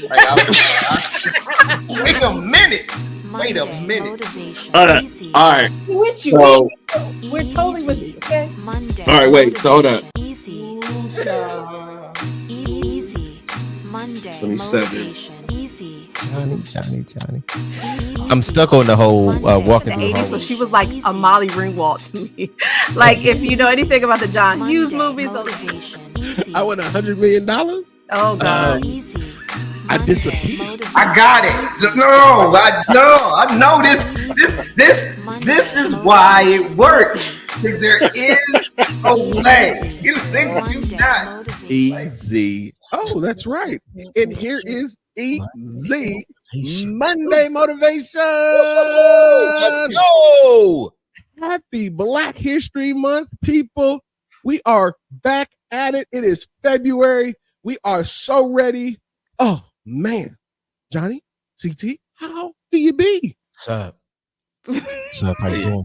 Like, wait a minute. Wait a minute. All right. With you. So, we're totally with you. Okay. all right, wait. So hold up. Easy. 27. Johnny. I'm stuck on the whole walking through the 80s, so hallway. she was like a Molly Ringwald to me. Like, if you know anything about the John Hughes movies. I won $100 million. Oh, God. I disappeared. I got it. No, I know this is why it works. Because there is a way. They do not. Easy. Oh, that's right. And here is Easy Monday Motivation. Let's go. Happy Black History Month, people. We are back at it. It is February. We are so ready. Oh, man. Johnny, CT, how do you be? What's up? What's up? How you doing?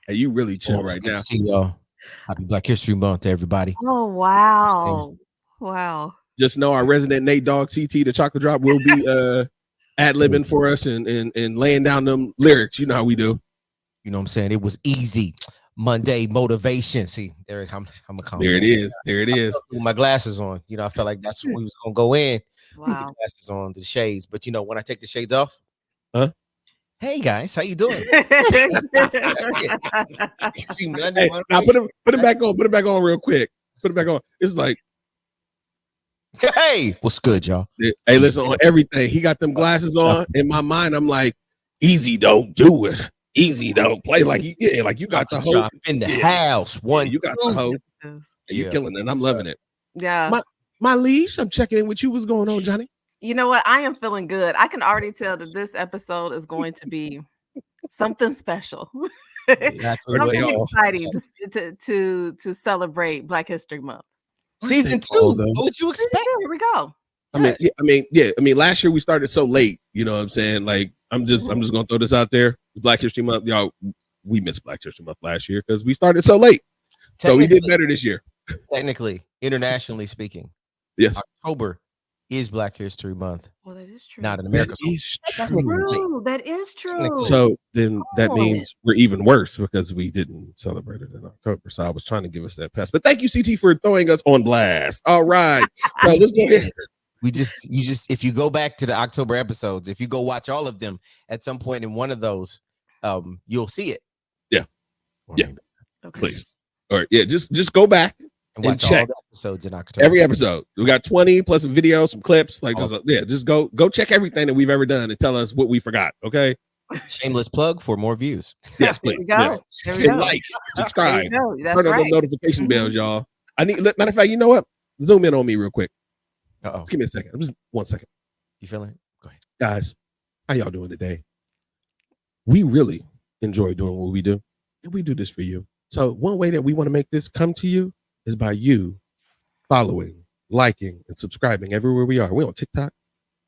Hey, you really chill right now. See y'all. Happy Black History Month to everybody. Oh, wow. Wow. Just know our resident Nate Dogg, CT, the chocolate drop, will be ad-libbing for us and laying down them lyrics. You know how we do. You know what I'm saying? It was easy. Monday motivation. See, there I'm a calm. There it is. There it is. With my glasses on. You know, I felt like that's when we was gonna go in. Wow. Glasses on, the shades. But you know, when I take the shades off, huh? Hey guys, how you doing? See, hey, now put it back on. Put it back on real quick. Put it back on. It's like, hey, what's good, y'all? Hey, listen, on everything. He got them glasses on. In my mind, I'm like, easy, don't do it. Easy, don't play like you. Yeah, like you got the whole in the house. One, you got the whole. You're killing it. I'm loving it. Yeah. My liege, I'm checking in with you. What's going on, Johnny? You know what? I am feeling good. I can already tell that this episode is going to be something special. Exactly. Something exciting to celebrate Black History Month. Season 2. What would you expect? Here we go. I mean, last year we started so late. You know what I'm saying? Like, I'm just gonna throw this out there. It's Black History Month, y'all. We missed Black History Month last year because we started so late. So we did better this year. Technically, internationally speaking, yes, October is Black History Month. Well, that is true. Not in America. That's true. That is true. So then that means we're even worse because we didn't celebrate it in October. So I was trying to give us that pass. But thank you, CT, for throwing us on blast. All right. So let's go ahead. You just if you go back to the October episodes, if you go watch all of them at some point in one of those, you'll see it. Yeah. Yeah. Okay. Please. All right. Yeah. Just go back and check all the episodes in October. Every episode. We got 20 plus some videos, some clips. Like just go check everything that we've ever done and tell us what we forgot. Okay. Shameless plug for more views. Yes, please. Yes. Like, subscribe. Turn on the notification bells, y'all. Matter of fact, you know what? Zoom in on me real quick. Give me a second. Just 1 second. You feeling it? Go ahead. Guys, how y'all doing today? We really enjoy doing what we do, and we do this for you. So one way that we want to make this come to you is by you following, liking, and subscribing everywhere we are. We on TikTok,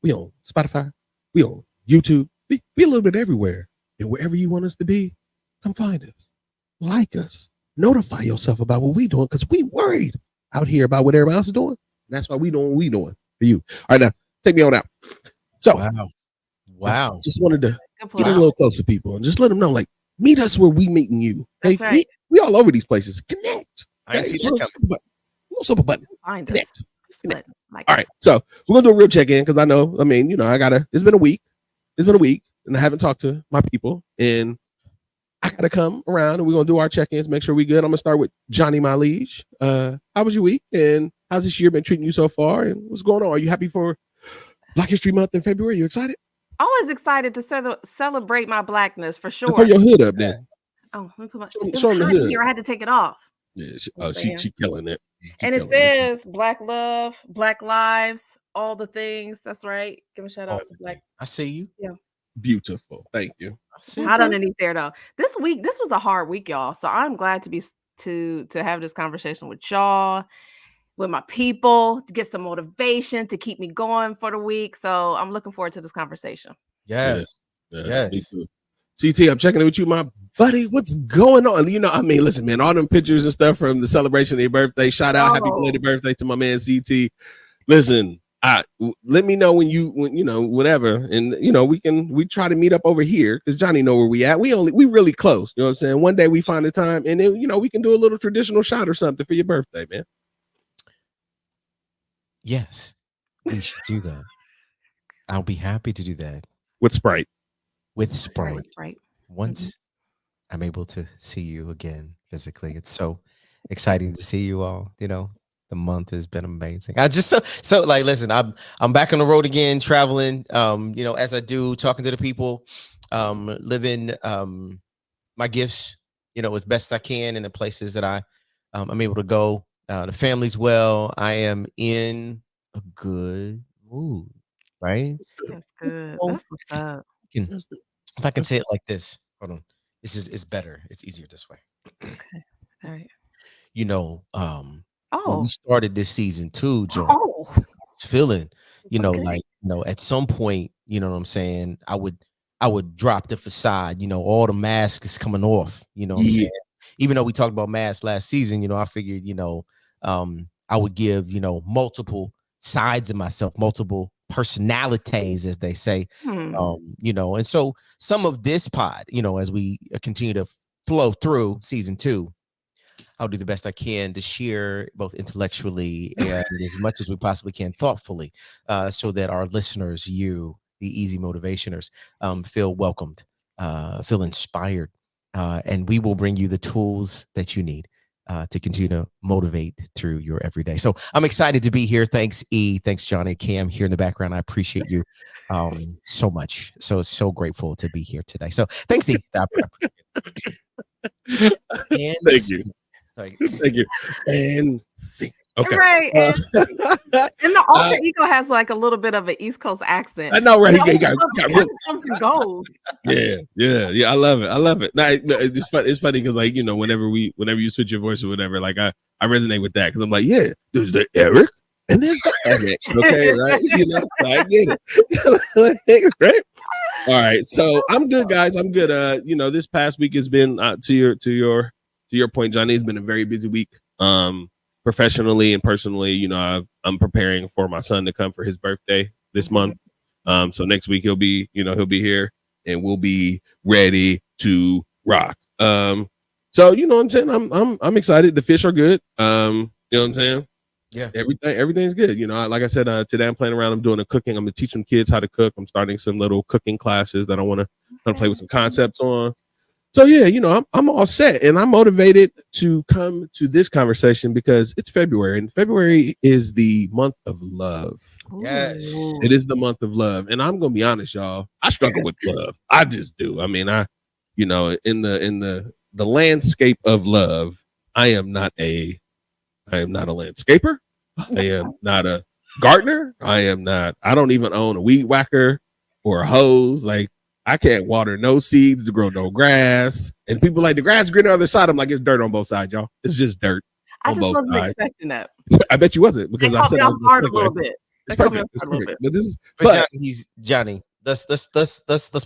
we on Spotify, we on YouTube, we a little bit everywhere. And wherever you want us to be, come find us, like us, notify yourself about what we doing, because we worried out here about what everybody else is doing. That's why we doing what we doing for you. All right, now take me on out. So, wow. Just wanted to get a little closer to people and just let them know, like, meet us where we meeting you. That's hey, right. We all over these places. Connect. I see little simple button. Find Connect. us. All right, so we're gonna do a real check-in because I know. I mean, it's been a week. It's been a week, and I haven't talked to my people, and I gotta come around and we're gonna do our check-ins, make sure we good. I'm gonna start with Johnny, my liege. How was your week, and how's this year been treating you so far, and what's going on? Are you happy for Black History Month in February? You excited? Always excited to celebrate my blackness for sure. Put your hood up then. Oh, let me put my show them the hood. here. I had to take it off. Yeah, she killing it. And it says Black Love, Black Lives, all the things. That's right. Give a shout out to Black. I see you. Yeah. Beautiful. Thank you. Not underneath there though. This was a hard week, y'all. So I'm glad to have this conversation with y'all, with my people, to get some motivation to keep me going for the week. So I'm looking forward to this conversation. Yes. Me too. CT, I'm checking in with you, my buddy. What's going on? Listen, man, all them pictures and stuff from the celebration of your birthday. Shout out, happy belated birthday to my man CT. Listen, Let me know when whenever, and we try to meet up over here because Johnny know where we at. We really close. You know what I'm saying? One day we find a time, and then we can do a little traditional shot or something for your birthday, man. Yes, we should do that. I'll be happy to do that With Sprite. with Sprite. With Sprite. Once I'm able to see you again physically, it's so exciting to see you all. The month has been amazing. I just so like, listen, I'm back on the road again, traveling. As I do, talking to the people, living my gifts, as best I can in the places that I'm able to go. The family's well. I am in a good mood, right? That's good. Oh, That's what's up. If I can say it like this, hold on. It's better. It's easier this way. Okay. All right. When we started this season too, Joe, Oh. I was feeling, Okay. at some point, you know what I'm saying, I would drop the facade, all the masks coming off, what I'm saying? Even though we talked about masks last season, I figured, I would give, multiple sides of myself, multiple personalities, as they say, and so some of this pod, as we continue to flow through season 2, I'll do the best I can to share both intellectually and as much as we possibly can thoughtfully, so that our listeners, you, the easy motivationers, feel welcomed, feel inspired, and we will bring you the tools that you need to continue to motivate through your everyday. So I'm excited to be here. Thanks, E. Thanks, Johnny. Cam here in the background. I appreciate you so much. So grateful to be here today. So thanks, E. I appreciate it. And Thank you. Thank you. And see. Okay. Right. And the alter ego has like a little bit of an East Coast accent. I know, right? He got really comes and goes. Yeah. I love it. Nah, it's funny because whenever you switch your voice or whatever, like I resonate with that because I'm like, yeah, there's the Eric and there's the Eric. Okay, right? So I get it. Right? All right. So I'm good, guys. I'm good. This past week has been to your point, Johnny, it's been a very busy week. Professionally and personally, I'm preparing for my son to come for his birthday this month. So next week he'll be here and we'll be ready to rock. So you know what I'm saying? I'm excited. The fish are good. You know what I'm saying? Yeah. Everything's good. Like I said, today I'm playing around. I'm doing cooking. I'm gonna teach some kids how to cook. I'm starting some little cooking classes that I want to play with some concepts on. So yeah, I'm all set and I'm motivated to come to this conversation because it's February and February is the month of love. Yes. It is the month of love. And I'm going to be honest, y'all, I struggle with love. I just do. I mean, in the landscape of love, I am not a landscaper. I am not a gardener. I don't even own a weed whacker or a hose. Like, I can't water no seeds to grow no grass. And people like the grass green on the other side. I'm like, it's dirt on both sides, y'all. It's just dirt. I just wasn't expecting that. I bet you wasn't because I said I was hard a little bit. It's perfect. It's perfect. But Johnny, let's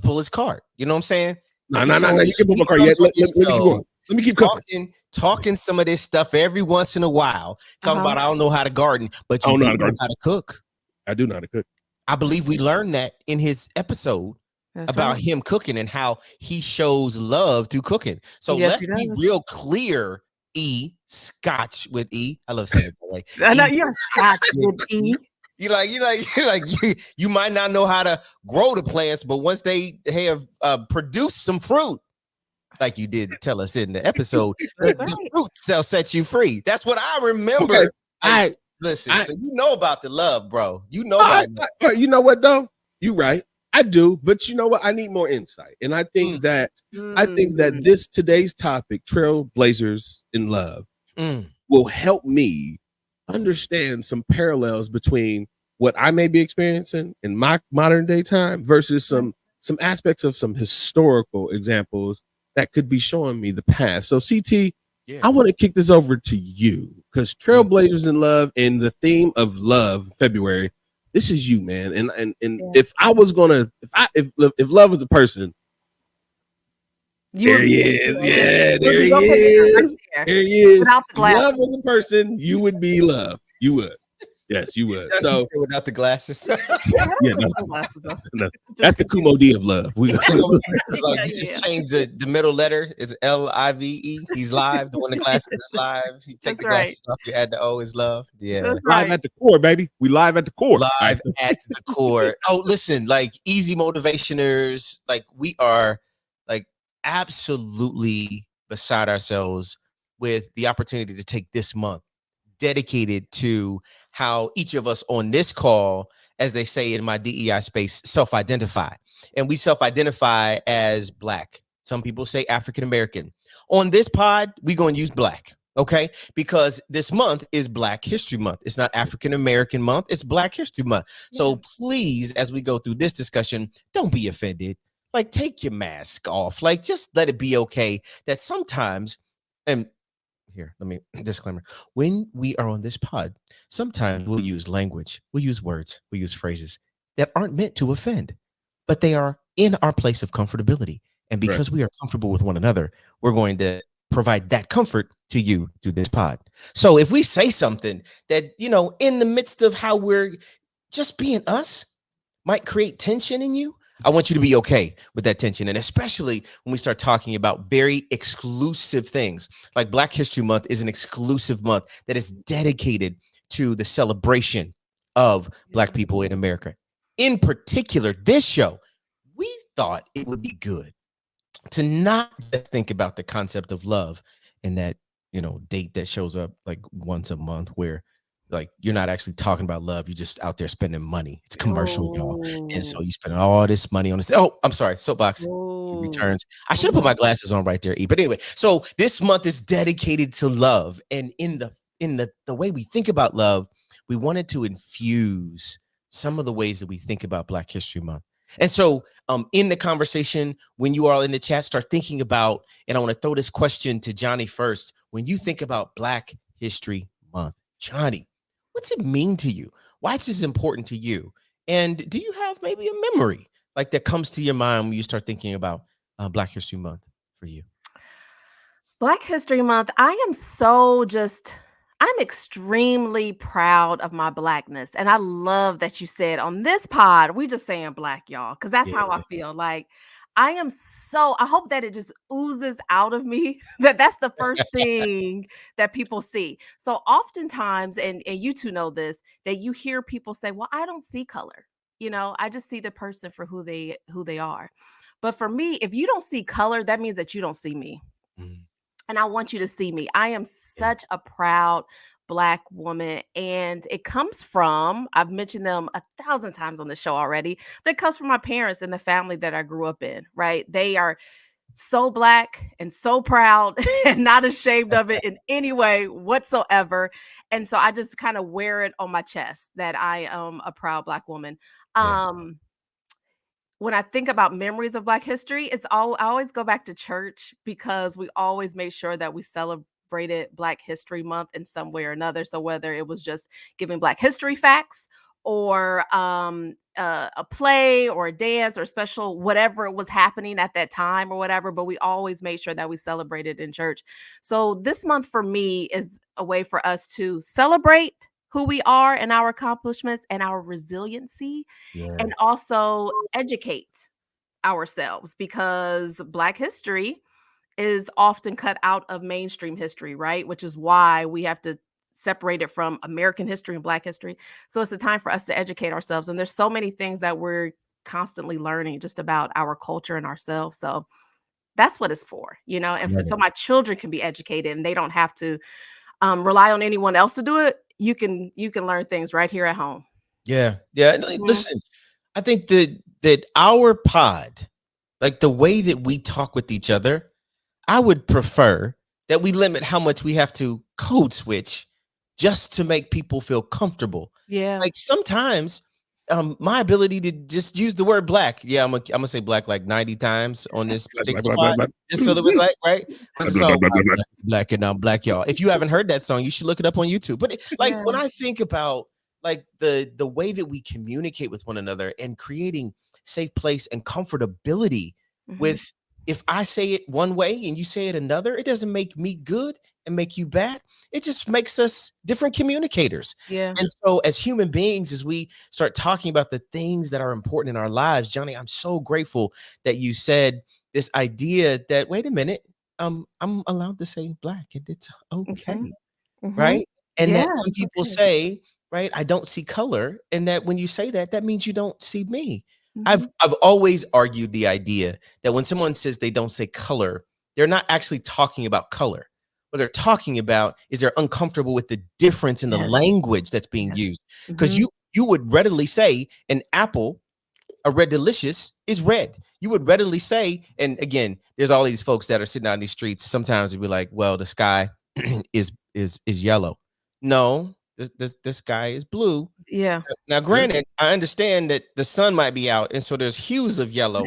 pull his card. You know what I'm saying? No. You can pull my card. Let me keep going. Let me keep talking some of this stuff every once in a while. Talking about I don't know how to garden, but you know how to cook. I do know how to cook. I believe we learned that in his episode. That's about him cooking and how he shows love through cooking. So let's be real clear. Scotch with E. I love saying it that way. I know you're Scotch with E. You might not know how to grow the plants, but once they have produced some fruit, like you did tell us in the episode, the fruit shall set you free. That's what I remember. Okay. So you know about the love, bro. You know about you know what though? You right. I do, but you know what? I need more insight. And I think that today's topic, Trailblazers in Love, will help me understand some parallels between what I may be experiencing in my modern day time versus some aspects of some historical examples that could be showing me the past. So CT, I want to kick this over to you because Trailblazers in Love and the theme of love, February, this is you, man. And if I was gonna, if love was a person, there he is. Yeah, there he is. There he is. If love was a person, you would be love. You would. Yes, you would. Does he So say without the glasses. yeah, no, Glasses, though. no. That's the Kumo D of love. We It's like Yeah, you yeah, just yeah. change the middle letter. It's LIVE. He's live. The one the glasses is live. You take That's the right. glasses off. You add the O is love. Yeah. That's live right. at the core, baby. We live at the core. All right, Live at the core. Oh, listen, like easy motivationers, like we are like absolutely beside ourselves with the opportunity to take this month dedicated to how each of us on this call, as they say in my DEI space, self-identify. And we self-identify as Black. Some people say African American. On this pod, we're going to use Black. Okay, because this month is Black History Month. It's not African American Month, it's Black History Month. So please, as we go through this discussion, don't be offended. Like, take your mask off. Like, just let it be okay that sometimes, and here, let me disclaimer. When we are on this pod, sometimes we'll use language, we'll use words, we'll use phrases that aren't meant to offend, but they are in our place of comfortability. And because we are comfortable with one another, we're going to provide that comfort to you through this pod. So if we say something that, you know, in the midst of how we're just being us might create tension in you, I want you to be okay with that tension. And especially when we start talking about very exclusive things, like Black History Month is an exclusive month that is dedicated to the celebration of Black people in America. In particular, this show, we thought it would be good to not just think about the concept of love and that, you know, date that shows up like once a month where like you're not actually talking about love, you're just out there spending money. It's commercial, y'all. And so you spend all this money on this. Oh, I'm sorry, soapbox returns. I should have put my glasses on right there, E. But anyway, so this month is dedicated to love. And in the way we think about love, we wanted to infuse some of the ways that we think about Black History Month. And so in the conversation, when you are in the chat, start thinking about, and I want to throw this question to Johnny first. When you think about Black History Month, Johnny, what's it mean to you? Why is this important to you? And do you have maybe a memory like that comes to your mind when you start thinking about Black History Month for you? Black History Month, I'm extremely proud of my Blackness. And I love that you said on this pod, we just saying Black, y'all, because that's how I feel. Like, I hope that it just oozes out of me that's the first thing that people see. So oftentimes, and you two know this, that you hear people say, well, I don't see color. You know, I just see the person for who they are. But for me, if you don't see color, that means that you don't see me. And I want you to see me. I am such a proud Black woman. And it comes from, I've mentioned them 1,000 times on the show already, but it comes from my parents and the family that I grew up in, right? They are so Black and so proud and not ashamed of it in any way whatsoever. And so I just kind of wear it on my chest that I am a proud Black woman. When I think about memories of Black history, I always go back to church because we always made sure that we celebrated Black History Month in some way or another. So whether it was just giving Black history facts or a play or a dance or special, whatever was happening at that time or whatever, but we always made sure that we celebrated in church. So this month for me is a way for us to celebrate who we are and our accomplishments and our resiliency, and also educate ourselves, because Black history is often cut out of mainstream history, right? Which is why we have to separate it from American history and Black history. So it's a time for us to educate ourselves. And there's so many things that we're constantly learning just about our culture and ourselves. So that's what it's for, you know, and so my children can be educated and they don't have to rely on anyone else to do it. You can learn things right here at home. Yeah. Listen, I think that our pod, like the way that we talk with each other, I would prefer that we limit how much we have to code switch just to make people feel comfortable. Yeah. Like sometimes my ability to just use the word Black. Yeah, I'm gonna say Black like 90 times on this particular pod, just so that it's like, right? So Black and I'm Black, y'all. If you haven't heard that song, you should look it up on YouTube. But when I think about like the way that we communicate with one another and creating safe place and comfortability with if I say it one way and you say it another, it doesn't make me good and make you bad. It just makes us different communicators. Yeah. And so as human beings, as we start talking about the things that are important in our lives, Johnny, I'm so grateful that you said this idea that, wait a minute, I'm allowed to say black and it's okay. Right? And Yeah, that some people okay. say, right, I don't see color, and that when you say that, that means you don't see me. Mhm. I've always argued the idea that when someone says they don't say color, they're not actually talking about color. What they're talking about is they're uncomfortable with the difference in the Yes. language that's being Yes. used. Because Mhm. you would readily say an apple, a red delicious, is red. You would readily say, and again, there's all these folks that are sitting out in these streets. Sometimes they'd be like, well, the sky is yellow. No, the sky is blue. Yeah. Now, granted, I understand that the sun might be out, and so there's hues of yellow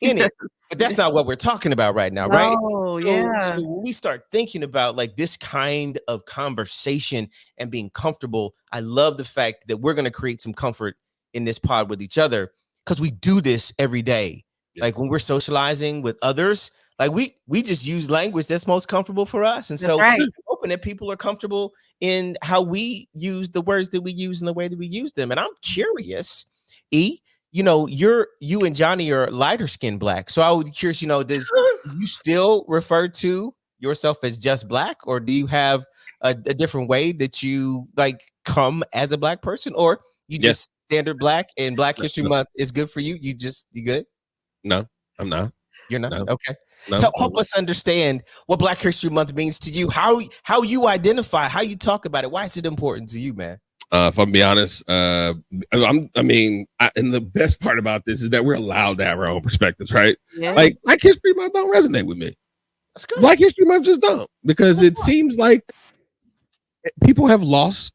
in it, but that's not what we're talking about right now, right? No, So yeah. when we start thinking about like this kind of conversation and being comfortable, I love the fact that we're going to create some comfort in this pod with each other because we do this every day. Yeah. Like when we're socializing with others, like we just use language that's most comfortable for us, and That's so right. I'm hoping that people are comfortable in how we use the words that we use and the way that we use them. And I'm curious, E, you and Johnny are lighter skinned black. So I would be curious, do you still refer to yourself as just black, or do you have a different way that you like come as a black person, or you Yes. just standard black and Black No, History no. Month is good for you? You good? No, I'm not. You're not? No. Okay. No, Help us understand what Black History Month means to you, how you identify, how you talk about it. Why is it important to you, man? If I'm be honest, and the best part about this is that we're allowed to have our own perspectives, right? Yeah. Like Black History Month don't resonate with me. That's good. Black History Month just don't, because it seems like people have lost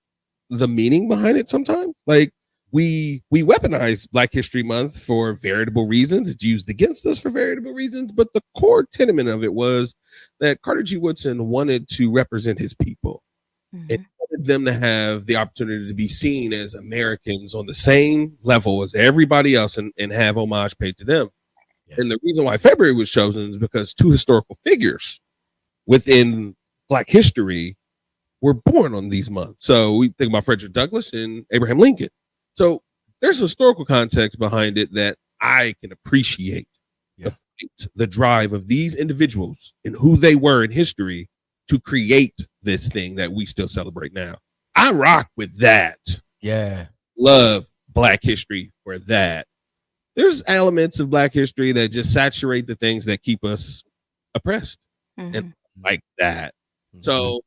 the meaning behind it sometimes. Like we weaponize Black History Month for veritable reasons. It's used against us for veritable reasons, but the core tenement of it was that Carter G. Woodson wanted to represent his people. It wanted them to have the opportunity to be seen as Americans on the same level as everybody else and have homage paid to them. Yeah. And the reason why February was chosen is because two historical figures within Black history were born on these months. So we think about Frederick Douglass and Abraham Lincoln. So there's a historical context behind it that I can appreciate. Yeah. The drive of these individuals and who they were in history to create this thing that we still celebrate now. I rock with that. Yeah. Love Black history for that. There's elements of Black history that just saturate the things that keep us oppressed and like that. So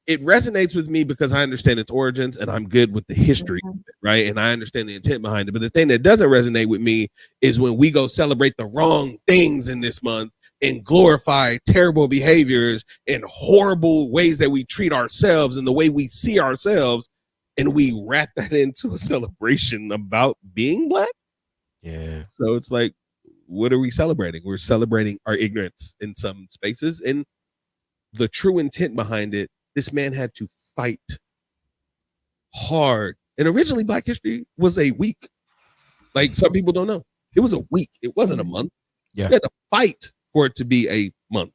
it resonates with me because I understand its origins and I'm good with the history, right? And I understand the intent behind it. But the thing that doesn't resonate with me is when we go celebrate the wrong things in this month and glorify terrible behaviors and horrible ways that we treat ourselves and the way we see ourselves, and we wrap that into a celebration about being Black. Yeah. So it's like, what are we celebrating? We're celebrating our ignorance in some spaces, and the true intent behind it. This man had to fight hard. And originally Black history was a week. Like some people don't know. It was a week. It wasn't a month. Yeah. We had to fight for it to be a month.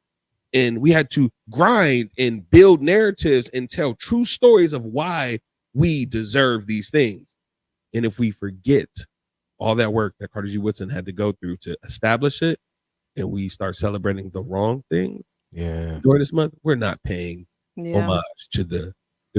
And we had to grind and build narratives and tell true stories of why we deserve these things. And if we forget all that work that Carter G. Woodson had to go through to establish it, and we start celebrating the wrong things during this month, we're not paying homage to the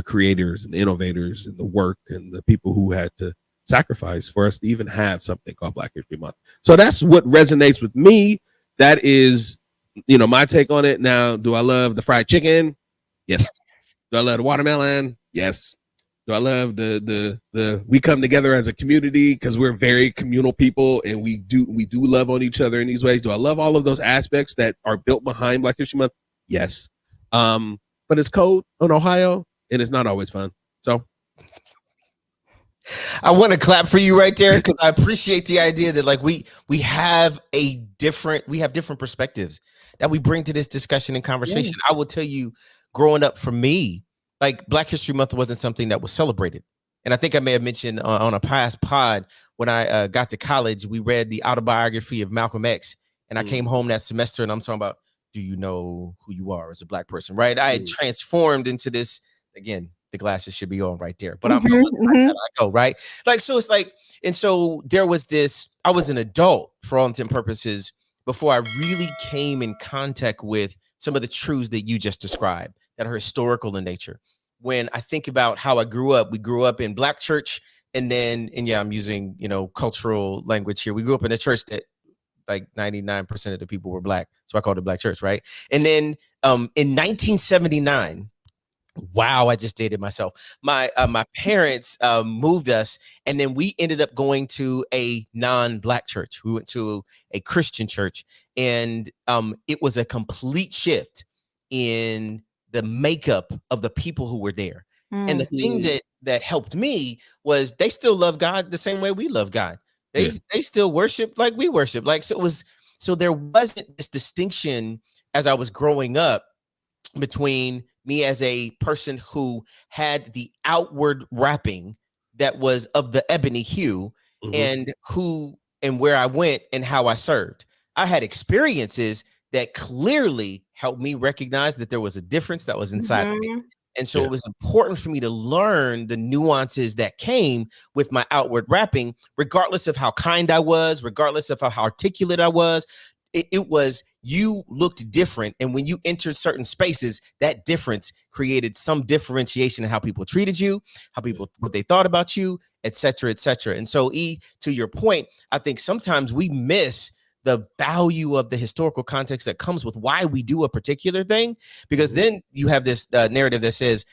creators and the innovators and the work and the people who had to sacrifice for us to even have something called Black History Month. So that's what resonates with me. That is, my take on it. Now, do I love the fried chicken? Yes. Do I love the watermelon? Yes. Do I love the we come together as a community because we're very communal people and we do love on each other in these ways? Do I love all of those aspects that are built behind Black History Month? Yes. But it's cold in Ohio and it's not always fun. So I want to clap for you right there because I appreciate the idea that like we have different perspectives that we bring to this discussion and conversation. I will tell you, growing up for me, like Black History Month wasn't something that was celebrated. And I think I may have mentioned on a past pod when I got to college, we read the autobiography of Malcolm X. And I came home that semester and I'm talking about, do you know who you are as a Black person, right? I had transformed into this, again, the glasses should be on right there, but I'm I go, right? Like, so it's like, and so there was this, I was an adult for all intent and purposes before I really came in contact with some of the truths that you just described that are historical in nature. When I think about how I grew up, we grew up in Black church, and yeah, I'm using, cultural language here. We grew up in a church that like 99% of the people were Black. So I called it Black church, right? And then in 1979, wow, I just dated myself. My parents moved us, and then we ended up going to a non-Black church. We went to a Christian church, and it was a complete shift in the makeup of the people who were there. And the thing that helped me was they still love God the same way we love God. They still worship like we worship. Like, so there wasn't this distinction as I was growing up between me as a person who had the outward wrapping that was of the ebony hue, and where I went and how I served. I had experiences that clearly helped me recognize that there was a difference that was inside of me. And so it was important for me to learn the nuances that came with my outward wrapping, regardless of how kind I was, regardless of how articulate I was. It was, you looked different. And when you entered certain spaces, that difference created some differentiation in how people treated you, what they thought about you, et cetera, et cetera. And so, to your point, I think sometimes we miss the value of the historical context that comes with why we do a particular thing, because then you have this narrative that says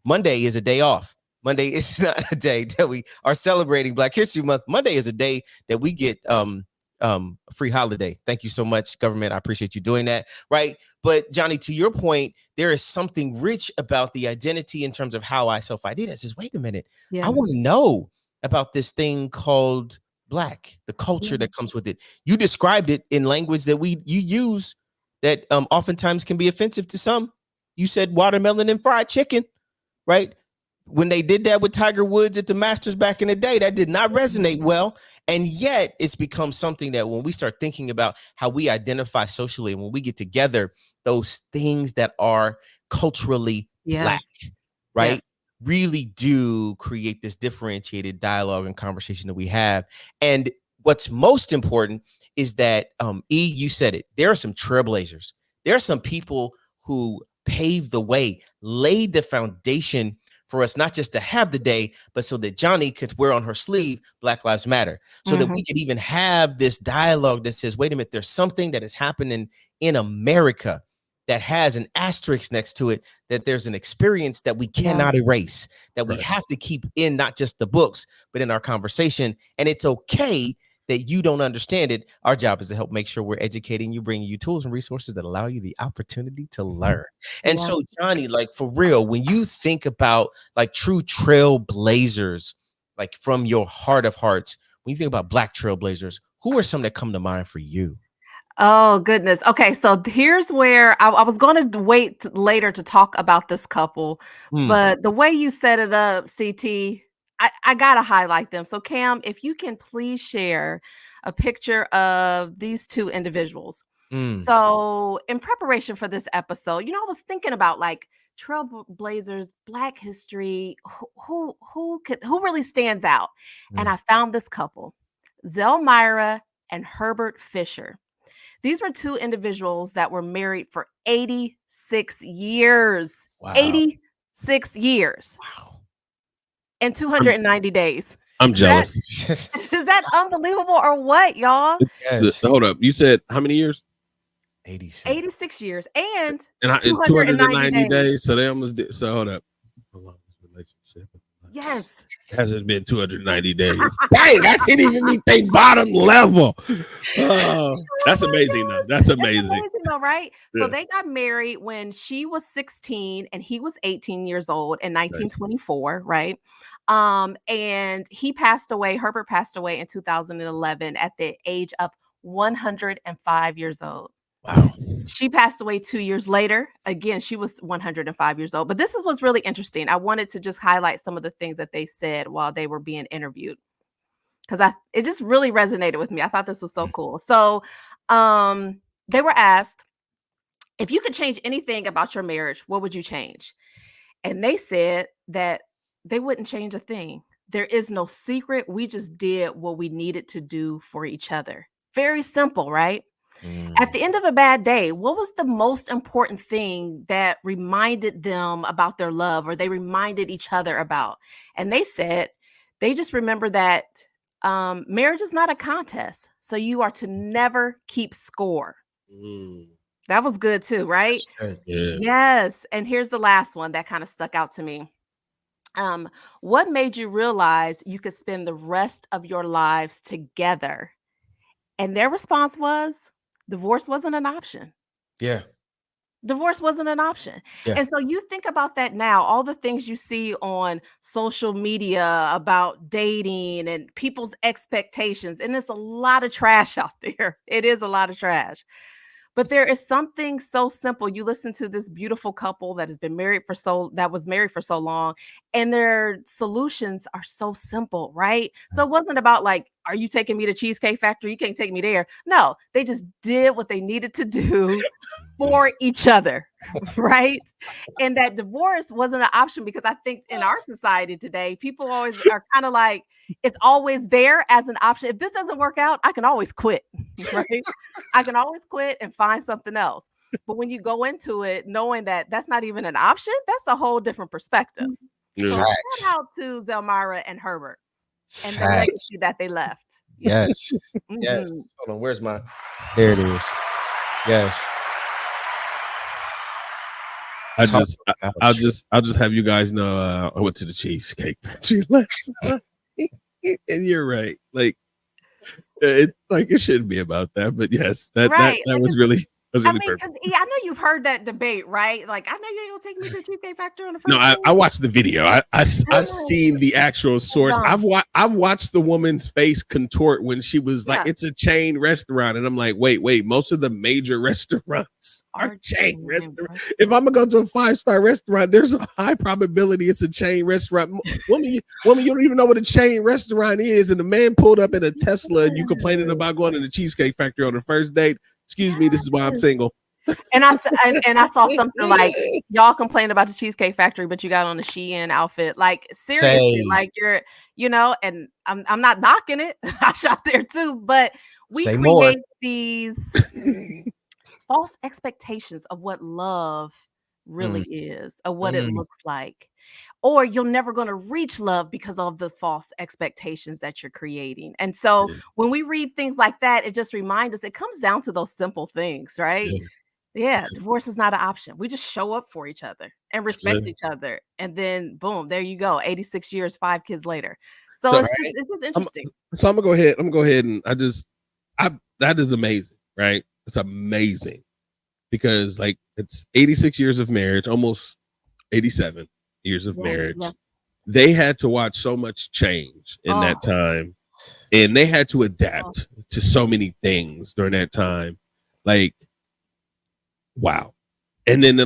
Monday is a day off. Monday is not a day that we are celebrating Black History Month. Monday is a day that we get a free holiday. Thank you so much, government. I appreciate you doing that. Right. But Johnny, to your point, there is something rich about the identity in terms of how I self-ID. I says, wait a minute, I want to know about this thing called Black, the culture that comes with it. You described it in language that you use that oftentimes can be offensive to some. You said watermelon and fried chicken, right? When they did that with Tiger Woods at the Masters back in the day, that did not resonate well. And yet it's become something that when we start thinking about how we identify socially, and when we get together, those things that are culturally Black, right? Really do create this differentiated dialogue and conversation that we have. And what's most important is that, you said it, there are some trailblazers. There are some people who paved the way, laid the foundation for us, not just to have the day, but so that Johnny could wear on her sleeve Black Lives Matter, so that we could even have this dialogue that says, wait a minute, there's something that is happening in America that has an asterisk next to it, that there's an experience that we cannot erase, that we have to keep in not just the books, but in our conversation. And it's okay that you don't understand it. Our job is to help make sure we're educating you, bringing you tools and resources that allow you the opportunity to learn. And so, Johnny, like, for real, when you think about like true trailblazers, like from your heart of hearts, when you think about Black trailblazers, who are some that come to mind for you? Oh, goodness. Okay, so here's where I was going to wait later to talk about this couple, but the way you set it up, CT, I got to highlight them. So, Cam, if you can please share a picture of these two individuals. So, in preparation for this episode, I was thinking about like trailblazers, Black history, who really stands out. And I found this couple, Zelmira and Herbert Fisher. These were two individuals that were married for 86 years. Wow. 86 years. Wow. And 290 days. I'm jealous. Is that unbelievable or what, y'all? Yes. Hold up. You said how many years? 86 years and 290 days. So they almost did. So hold up. How long is the relationship? Yes. Hasn't been 290 days. Dang, I can't even meet their bottom level. That's amazing, though. That's amazing though, right? So they got married when she was 16 and he was 18 years old in 1924, right? And he passed away, Herbert passed away in 2011 at the age of 105 years old. Wow. She passed away 2 years later. Again, she was 105 years old. But this is what's really interesting. I wanted to just highlight some of the things that they said while they were being interviewed. because it just really resonated with me. I thought this was so cool. So they were asked, if you could change anything about your marriage, what would you change? And they said that they wouldn't change a thing. There is no secret. We just did what we needed to do for each other. Very simple, right? At the end of a bad day, what was the most important thing that reminded them about their love, or they reminded each other about? And they said they just remember that marriage is not a contest. So you are to never keep score. That was good too, right? Yeah. Yes. And here's the last one that kind of stuck out to me. What made you realize you could spend the rest of your lives together? And their response was, divorce wasn't an option. Yeah. Divorce wasn't an option. Yeah. And so you think about that now, all the things you see on social media about dating and people's expectations, and there's a lot of trash out there. It is a lot of trash. But there is something so simple. You listen to this beautiful couple that was married for so long, and their solutions are so simple, right? So it wasn't about like, are you taking me to Cheesecake Factory? You can't take me there. No, they just did what they needed to do for each other, right? And that divorce wasn't an option, because I think in our society today, people always are kind of like, it's always there as an option. If this doesn't work out, I can always quit, right? I can always quit and find something else. But when you go into it knowing that that's not even an option, that's a whole different perspective. So shout out to Zelmira and Herbert and the legacy that they left. Yes. Yes. Hold on. Where's my? There it is. Yes. I'll just have you guys know, I went to the Cheesecake Factory last night, and you're right. Like, it's like, it shouldn't be about that, but yes, that was really perfect. I know you've heard that debate, right? Like, I know you're gonna take me to the Cheesecake Factory on the first. No, I watched the video. I've seen the actual source. I've watched the woman's face contort when she was like, "It's a chain restaurant," and I'm like, "Wait, most of the major restaurants are chain restaurants. If I'm gonna go to a 5-star restaurant, there's a high probability it's a chain restaurant." Woman, you don't even know what a chain restaurant is, and the man pulled up in a Tesla, and you complaining about going to the Cheesecake Factory on the first date. Excuse me, this is why I'm single. And I saw something like, y'all complain about the Cheesecake Factory, but you got on a Shein outfit. Like, seriously, like you're, and I'm not knocking it. I shop there too, but we create these false expectations of what love really is, of what it looks like. Or you're never going to reach love because of the false expectations that you're creating. And so when we read things like that, it just reminds us, it comes down to those simple things, right? Yeah, divorce is not an option. We just show up for each other and respect each other. And then boom, there you go. 86 years, 5 kids later. So it's just interesting. I'm gonna go ahead and that is amazing, right? It's amazing, because like, it's 86 years of marriage, almost 87 years of marriage. They had to watch so much change in that time, and they had to adapt to so many things during that time. Like, wow. And then they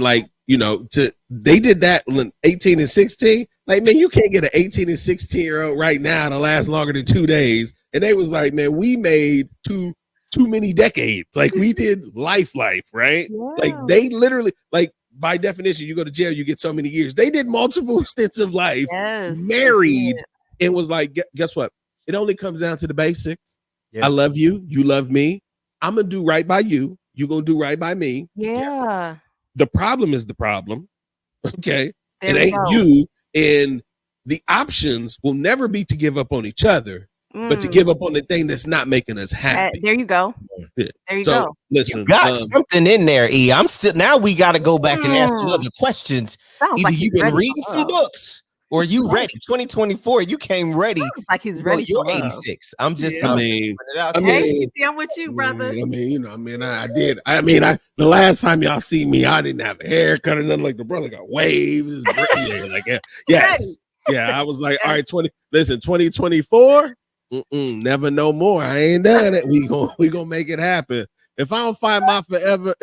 did that when 18 and 16. Like, man, you can't get an 18 and 16-year-old right now to last longer than 2 days. And they was like, man, we made too many decades. Like, we did life, right? Like, they literally, like, by definition, you go to jail, you get so many years. They did multiple stints of life, married, and was like, guess what? It only comes down to the basics. I love you. You love me. I'm going to do right by you. You going to do right by me. Yeah. The problem is the problem. Okay. It ain't you. And the options will never be to give up on each other, but to give up on the thing that's not making us happy. There you go. There you go. Listen, you got something in there, E. I'm still, now we got to go back and ask some other questions. Either you've been reading some books, or you ready. 2024, you came ready. Like he's ready. You're 86. I'm just. I'm with you, brother. I did. The last time y'all see me, I didn't have a haircut or nothing. Like, the brother got waves. Yes. Yeah, I was like, all right, 2024. Never no more. I ain't done it. We gonna make it happen. If I don't find my forever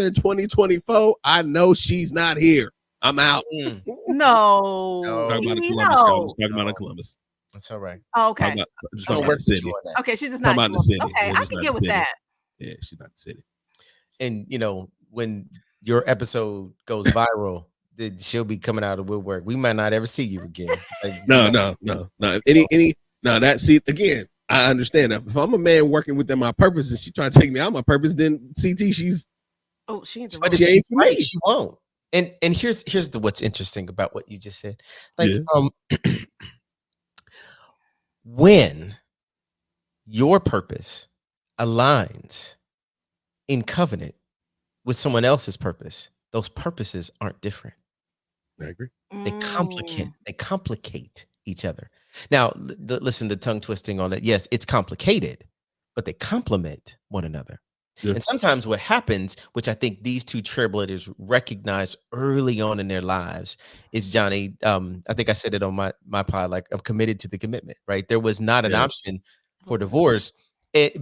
in 2024, I know she's not here. I'm out. No. Talking about Columbus. That's all right. Oh, I'm okay. not, just I'm talking gonna about work the with city. you on that. Okay, she's just Talking not about the city. Okay, Yeah, I just can not get the with city. that. Yeah, she's not the city. And when your episode goes viral, she'll be coming out of woodwork. We might not ever see you again. Like, No. That, see, again, I understand that. If I'm a man working within my purpose and she trying to take me out of my purpose, then CT, Oh, she ain't the but room. if she ain't she's for right, me. she won't. And here's what's interesting about what you just said. Like, Yeah. when your purpose aligns in covenant with someone else's purpose, those purposes aren't different. I agree. They complicate each other. Now, listen, the tongue twisting on it. Yes, it's complicated, but they complement one another. Yeah. And sometimes what happens, which I think these two trailblazers recognize early on in their lives, is Johnny. I think I said it on my pod. Like, I'm committed to the commitment. Right? There was not an option for divorce,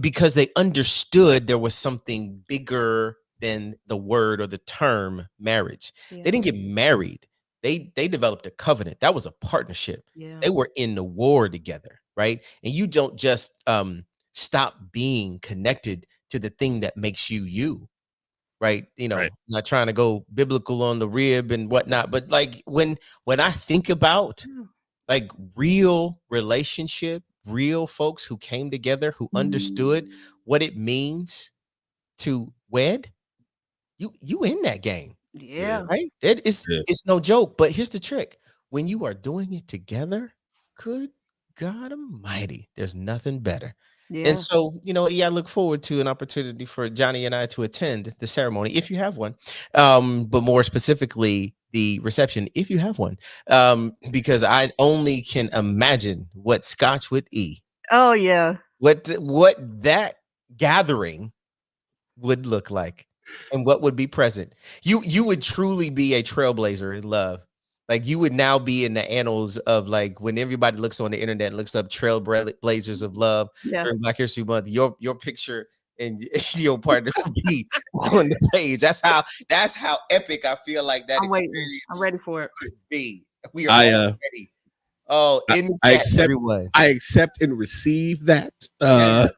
because they understood there was something bigger than the word or the term marriage. Yeah. They didn't get married. They developed a covenant. That was a partnership. Yeah. They were in the war together, right? And you don't just stop being connected to the thing that makes you, right? Right. Not trying to go biblical on the rib and whatnot, but like when I think about like real relationship, real folks who came together, who understood what it means to wed, you in that game. Yeah. Right? It's no joke. But here's the trick. When you are doing it together, good God Almighty, there's nothing better. Yeah. And so, I look forward to an opportunity for Johnny and I to attend the ceremony, if you have one. But more specifically, the reception, if you have one. Because I only can imagine what Scotch with E. Oh yeah. What that gathering would look like and what would be present. You would truly be a trailblazer in love. Like, you would now be in the annals of, like, when everybody looks on the internet and looks up trailblazers of love during Black History Month, your picture and your partner would be on the page. That's how epic I feel like that experience I'm ready for it. could be. We are all ready. Oh, in the chat, everyone. I accept and receive that.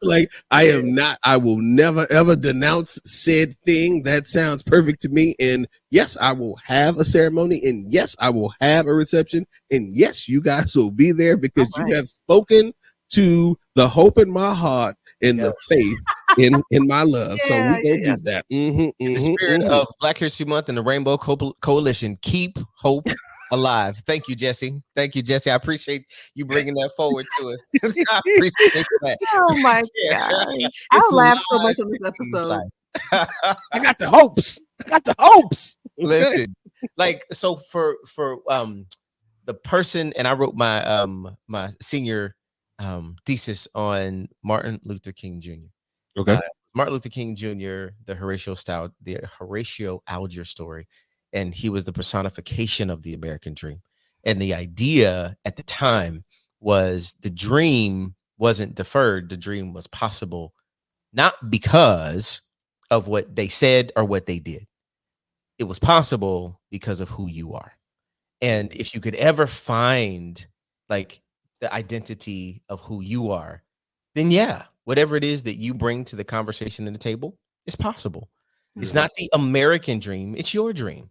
Like, I will never ever denounce said thing. That sounds perfect to me. And yes, I will have a ceremony, and yes, I will have a reception, and yes, you guys will be there because you have spoken to the hope in my heart and the faith in my love. So we go do that. In the spirit of Black History Month and the Rainbow Coalition, keep hope alive. Thank you, Jesse. I appreciate you bringing that forward to us. I appreciate that. Oh my God. I laughed so much on this episode. I got the hopes. Listen, like, so for the person, and I wrote my my senior thesis on Martin Luther King Jr. Okay. Martin Luther King Jr., the Horatio Alger story. And he was the personification of the American dream. And the idea at the time was the dream wasn't deferred. The dream was possible, not because of what they said or what they did. It was possible because of who you are. And if you could ever find, like, the identity of who you are, then whatever it is that you bring to the conversation at the table is possible. Mm-hmm. It's not the American dream. It's your dream.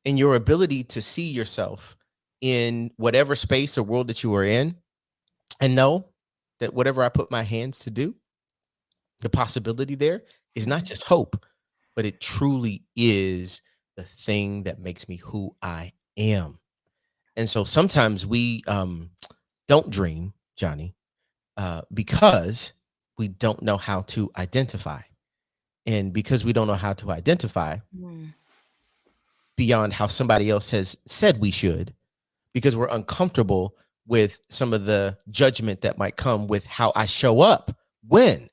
And your ability to see yourself in whatever space or world that you are in, and know that whatever I put my hands to do, the possibility there is not just hope, but it truly is the thing that makes me who I am. And so sometimes we don't dream, Johnny, because we don't know how to identify. And because we don't know how to identify, beyond how somebody else has said we should, because we're uncomfortable with some of the judgment that might come with how I show up when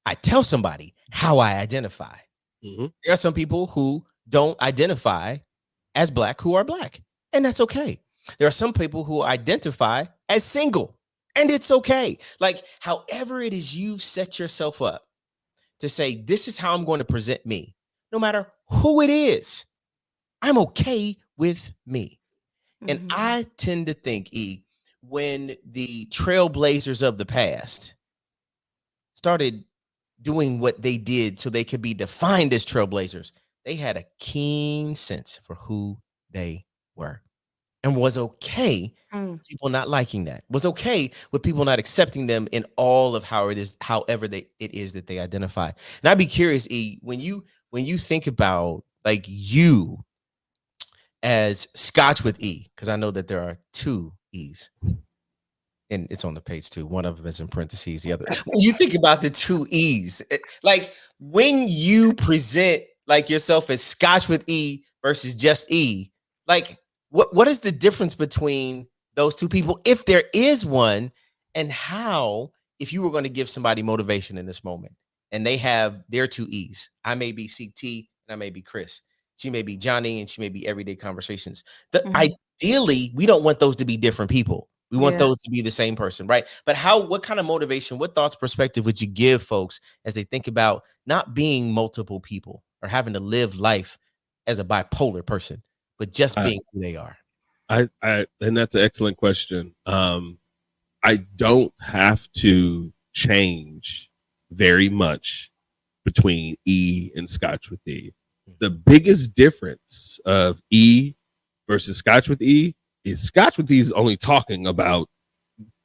I tell somebody how I identify. Mm-hmm. There are some people who don't identify as Black who are Black, and that's okay. There are some people who identify as single, and it's okay. Like, however it is you've set yourself up to say, this is how I'm going to present me, no matter who it is, I'm okay with me. And I tend to think, when the trailblazers of the past started doing what they did so they could be defined as trailblazers, they had a keen sense for who they were and was okay with people not liking that, was okay with people not accepting them in all of how it is, however it is that they identify. And I'd be curious, E, when you think about like you as Scotch with E, because I know that there are 2 E's. And it's on the page too. One of them is in parentheses. The other, when you think about the 2 E's, like when you present like yourself as Scotch with E versus just E, like what is the difference between those 2 people, if there is one, and how, if you were going to give somebody motivation in this moment and they have their 2 E's, I may be CT and I may be Chris. She may be Johnny and she may be Everyday Conversations. Ideally, we don't want those to be different people. We want those to be the same person, right? But what kind of motivation, what thoughts, perspective would you give folks as they think about not being multiple people or having to live life as a bipolar person, but just being who they are? And that's an excellent question. I don't have to change very much between E and Scotch with E. The biggest difference of E versus Scotch with E is Scotch with E is only talking about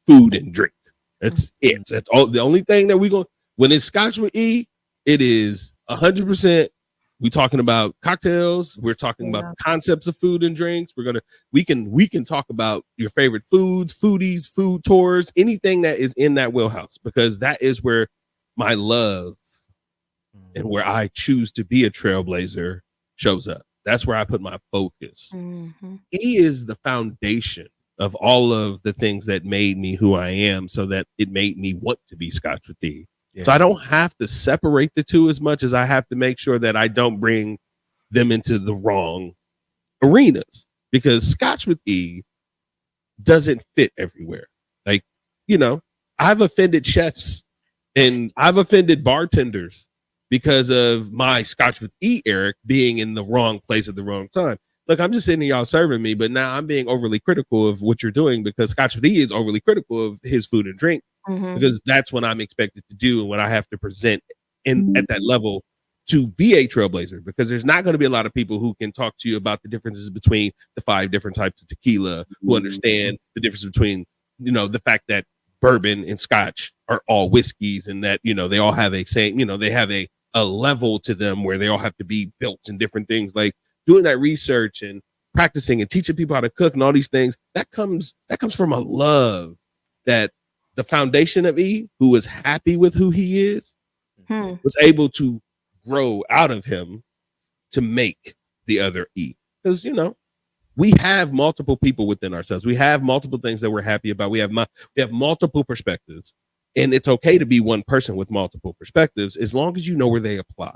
food and drink. That's it. That's all. The only thing that when it's Scotch with E, it is 100%. We talking about cocktails. We're talking about the concepts of food and drinks. We can talk about your favorite foods, foodies, food tours, anything that is in that wheelhouse, because that is where my love and where I choose to be a trailblazer shows up. That's where I put my focus. E is the foundation of all of the things that made me who I am, so that it made me want to be Scotch with E. So I don't have to separate the 2 as much as I have to make sure that I don't bring them into the wrong arenas, because Scotch with E doesn't fit everywhere. Like, I've offended chefs and I've offended bartenders because of my Scotch with E, Eric, being in the wrong place at the wrong time. Look, I'm just sitting here, y'all serving me, but now I'm being overly critical of what you're doing because Scotch with E is overly critical of his food and drink, because that's what I'm expected to do and what I have to present at that level to be a trailblazer, because there's not going to be a lot of people who can talk to you about the differences between the 5 different types of tequila, who understand the difference between, the fact that bourbon and Scotch are all whiskeys, and that, they all have a same, they have a level to them where they all have to be built and different things. Like doing that research and practicing and teaching people how to cook and all these things, that comes from a love that the foundation of E, who is happy with who he is, was able to grow out of him to make the other E. Because, we have multiple people within ourselves. We have multiple things that we're happy about. We have multiple perspectives. And it's okay to be one person with multiple perspectives, as long as you know where they apply.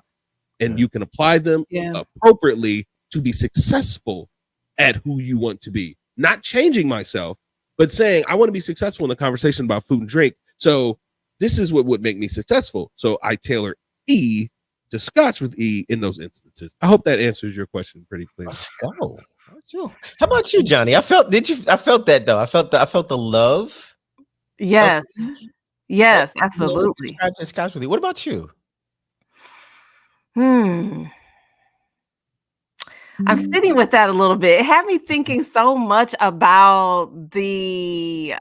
And you can apply them appropriately to be successful at who you want to be. Not changing myself, but saying, I want to be successful in a conversation about food and drink. So this is what would make me successful. So I tailor E to Scotch with E in those instances. I hope that answers your question pretty clearly. Let's go. How about you, Johnny? I felt that though. I felt the love. Yes. Yes, absolutely. Scotch with E. What about you? I'm sitting with that a little bit. It had me thinking so much about the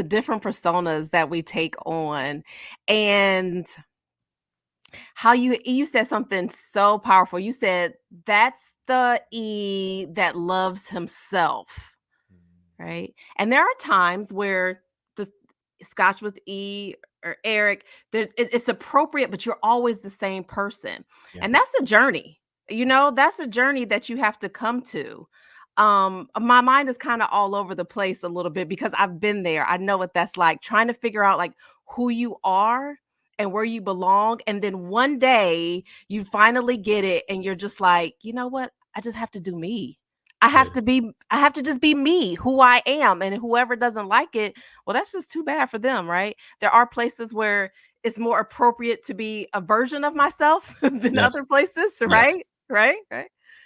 different personas that we take on, and how you said something so powerful. You said that's the E that loves himself, right? And there are times where the Scotch with E or Eric, it's appropriate, but you're always the same person. And that's a journey. That's a journey that you have to come to. My mind is kind of all over the place a little bit because I've been there. I know what that's like, trying to figure out like who you are and where you belong. And then one day you finally get it and you're just like, you know what? I just have to do me. I have to just be me, who I am. And whoever doesn't like it, well, that's just too bad for them, right? There are places where it's more appropriate to be a version of myself than other places, right? Right.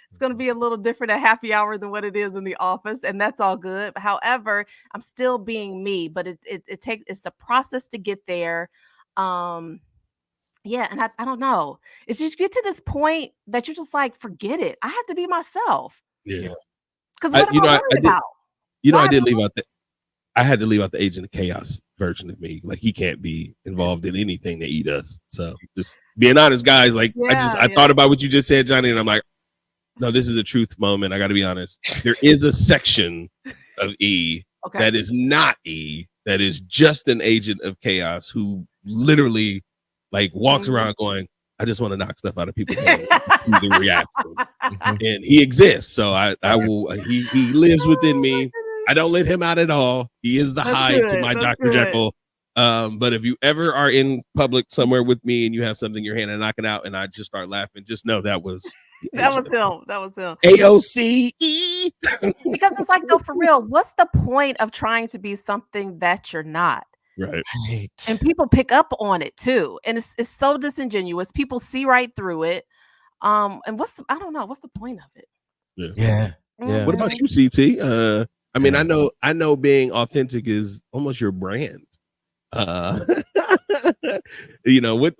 It's going to be a little different at happy hour than what it is in the office, and that's all good. However, I'm still being me, but it's a process to get there. Um, yeah, and I don't know. It's just you get to this point that you're just like, forget it. I have to be myself. Yeah. Because what am I worried about? I did leave out I had to leave out the Agent of Chaos version of me. Like he can't be involved in anything that he does. So just being honest, guys. Like I thought about what you just said, Johnny, and I'm like, no, this is a truth moment. I got to be honest. There is a section of E that is not E, that is just an Agent of Chaos who literally like walks around going, I just want to knock stuff out of people's hands. The reaction. And he exists. So I will, he lives within me. I don't let him out at all. He is the Hyde to my Dr. Jekyll. But if you ever are in public somewhere with me and you have something in your hand and knock it out and I just start laughing, just know that was him. That was him. AOCE. Because it's like, though, for real, what's the point of trying to be something that you're not? Right. And people pick up on it too. And it's so disingenuous. People see right through it. And I don't know, what's the point of it? Yeah. What about you, CT? I mean, I know being authentic is almost your brand. You know, what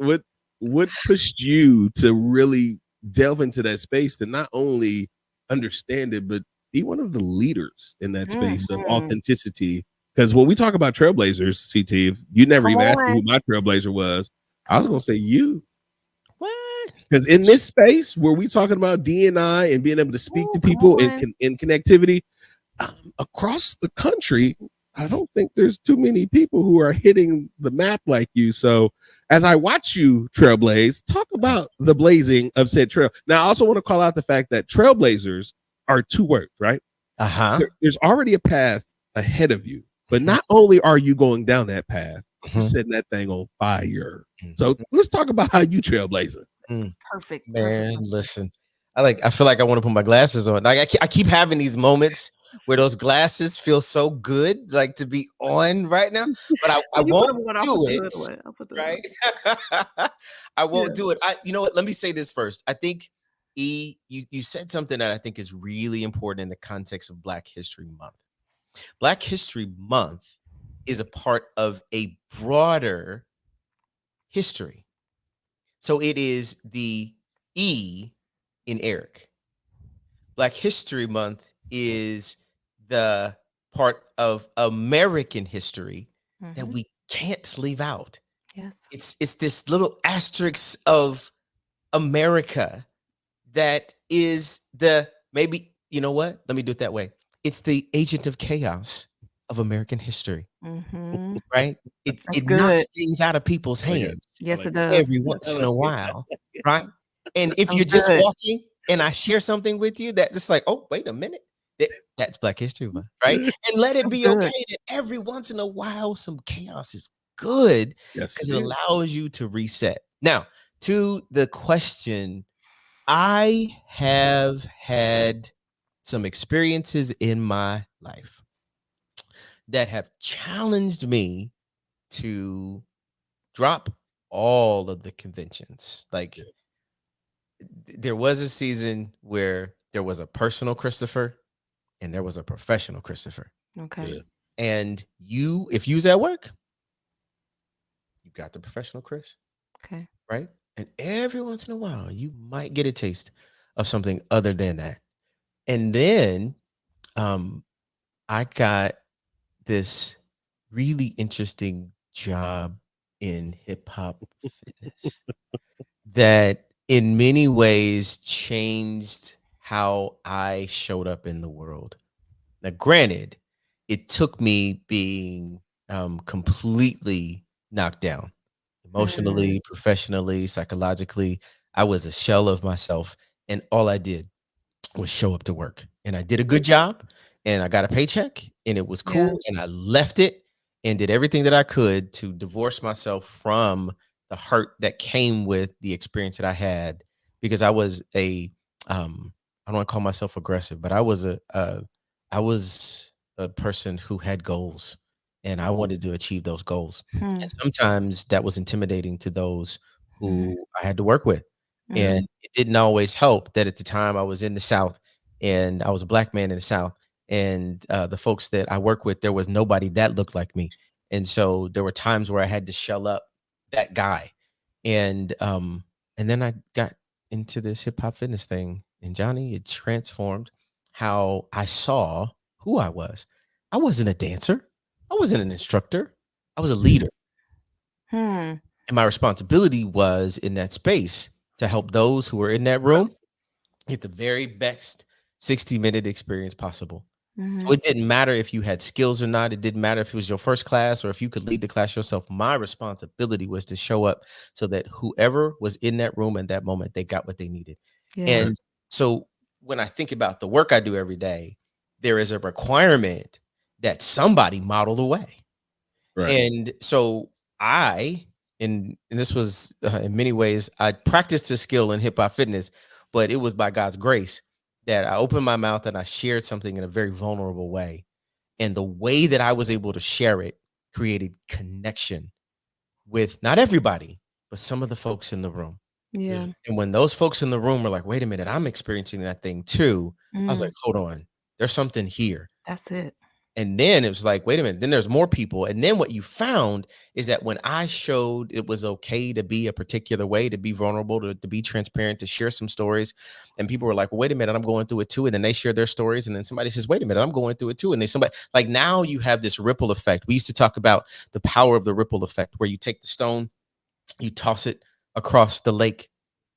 pushed you to really delve into that space to not only understand it, but be one of the leaders in that space of authenticity? Because when we talk about Trailblazers, CT, if you never even asked me who my Trailblazer was, I was going to say you. What? Because in this space where we talking about D&I and being able to speak to people in connectivity across the country, I don't think there's too many people who are hitting the map like you. So as I watch you trailblaze, talk about the blazing of said trail. Now, I also want to call out the fact that Trailblazers are 2 words, right? There's already a path ahead of you, but not only are you going down that path, you're setting that thing on fire. So let's talk about how you trailblazer. Perfect. Man, listen, I feel like I want to put my glasses on. Like I keep having these moments where those glasses feel so good, like to be on right now, but I won't do it. Right? I won't do it. You know what? Let me say this first. I think you said something that I think is really important in the context of Black History Month. Black History Month is a part of a broader history. So it is the E in Eric. Black History Month is the part of American history that we can't leave out. Yes. It's this little asterisk of America that is maybe, you know what? Let me do it that way. It's the agent of chaos of American history. Right? It knocks things out of people's hands. Yes, it does. Every once in a while. Right? And if you're just walking and I share something with you that just like, oh, wait a minute. That's Black History Month, right? And let it be okay that every once in a while some chaos is good because it allows you to reset. Now, to the question, I have had some experiences in my life that have challenged me to drop all of the conventions. Like there was a season where there was a personal Christopher and there was a professional Christopher. Okay. And if you was at work, you got the professional Chris. Okay. Right? And every once in a while, you might get a taste of something other than that. And then I got this really interesting job in hip hop fitness that in many ways changed how I showed up in the world. Now, granted, it took me being completely knocked down emotionally, professionally, psychologically. I was a shell of myself, and all I did was show up to work. And I did a good job, and I got a paycheck, and it was cool, and I left it and did everything that I could to divorce myself from the hurt that came with the experience that I had, because I was I don't want to call myself aggressive, but I was a person who had goals and I wanted to achieve those goals. And sometimes that was intimidating to those who I had to work with. And it didn't always help that at the time I was in the South and I was a black man in the South. And the folks that I work with, there was nobody that looked like me. And so there were times where I had to shell up that guy. And then I got into this hip hop fitness thing. And Johnny, it transformed how I saw who I was. I wasn't a dancer. I wasn't an instructor. I was a leader. And my responsibility was in that space to help those who were in that room get the very best 60-minute experience possible. So it didn't matter if you had skills or not. It didn't matter if it was your first class or if you could lead the class yourself. My responsibility was to show up so that whoever was in that room at that moment, they got what they needed. Yeah. And so when I think about the work I do every day, there is a requirement that somebody model the way. Right. And so and this was in many ways, I practiced a skill in hip hop fitness, but it was by God's grace that I opened my mouth and I shared something in a very vulnerable way. And the way that I was able to share it created connection with not everybody, but some of the folks in the room. Yeah. And when those folks in the room were like, wait a minute, I'm experiencing that thing too. I was like, hold on, there's something here. That's it. And then it was like, wait a minute, then there's more people. And then what you found is that when I showed it was okay to be a particular way, to be vulnerable, to be transparent, to share some stories, and people were like, well, wait a minute, I'm going through it too. And then they share their stories. And then somebody says, wait a minute, I'm going through it too. And then somebody, like, now you have this ripple effect. We used to talk about the power of the ripple effect, where you take the stone, you toss it across the lake,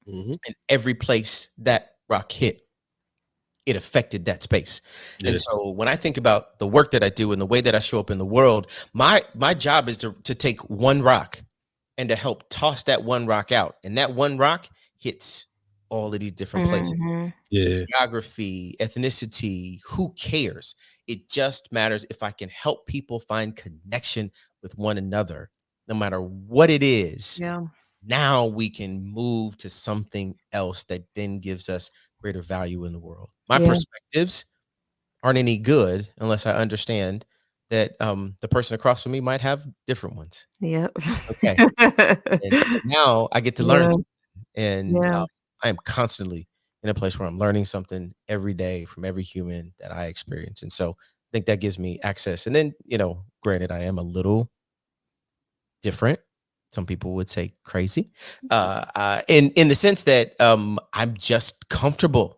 and every place that rock hit, it affected that space. And so when I think about the work that I do and the way that I show up in the world, my job is to take one rock and to help toss that one rock out. And that one rock hits all of these different places. Geography, ethnicity, who cares? It just matters if I can help people find connection with one another, no matter what it is. Yeah. Now we can move to something else that then gives us greater value in the world. My perspectives aren't any good unless I understand that the person across from me might have different ones. Yep. Okay. And now I get to learn. And I am constantly in a place where I'm learning something every day from every human that I experience. And so I think that gives me access. And then, granted, I am a little different. Some people would say crazy, in the sense that I'm just comfortable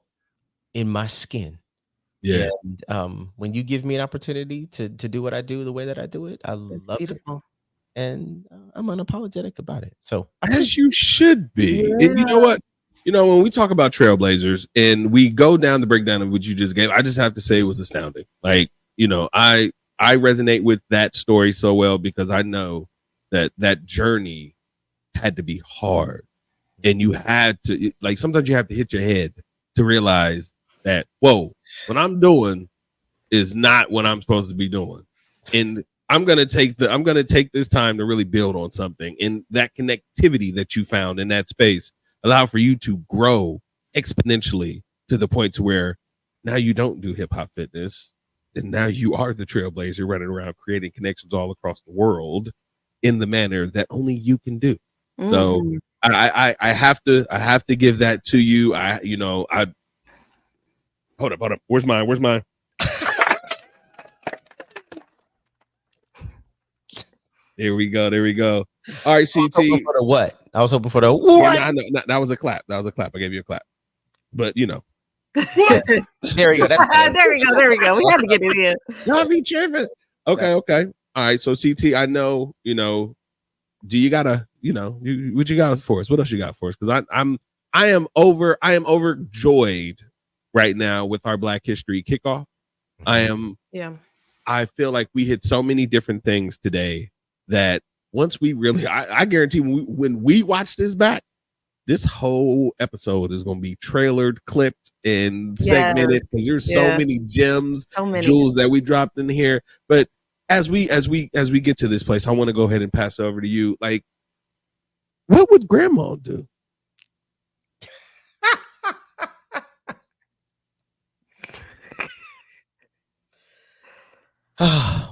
in my skin. And when you give me an opportunity to do what I do the way that I do it, I love beautiful. it. And I'm unapologetic about it. So as you should be. And you know what? When we talk about Trailblazers and we go down the breakdown of what you just gave, I just have to say it was astounding. Like, I resonate with that story so well because I know that journey had to be hard. And you had to, like, sometimes you have to hit your head to realize that, whoa, what I'm doing is not what I'm supposed to be doing. And I'm going to take this time to really build on something. And that connectivity that you found in that space allow for you to grow exponentially to the point to where now you don't do hip hop fitness. And now you are the trailblazer running around creating connections all across the world in the manner that only you can do. So I have to give that to you. Hold up. Where's mine? There we go. All right, CT. For the what? I was hoping for the what? Yeah, no, that was a clap. I gave you a clap. But There we go. There we go. We had to get it in. Don't be tripping. Okay. All right. So CT, I know, do you gotta, what you got for us? What else you got for us? Because I am overjoyed right now with our Black History kickoff. I feel like we hit so many different things today that once we really, I guarantee when we watch this back, this whole episode is going to be trailered, clipped, and segmented because there's so many gems, jewels that we dropped in here. But as we get to this place, I want to go ahead and pass it over to you. Like, what would Grandma do?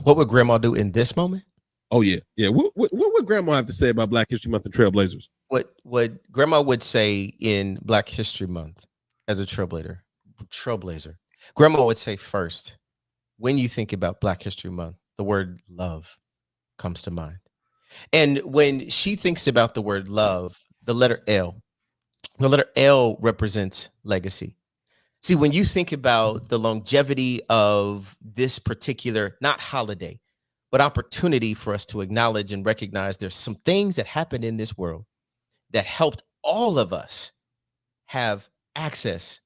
What would Grandma do in this moment? Oh yeah, yeah. What would Grandma have to say about Black History Month and Trailblazers? What Grandma would say in Black History Month as a trailblazer, Grandma would say first, when you think about Black History Month, the word love comes to mind. And when she thinks about the word love, the letter L represents legacy. See, when you think about the longevity of this particular, not holiday, but opportunity for us to acknowledge and recognize there's some things that happened in this world that helped all of us have access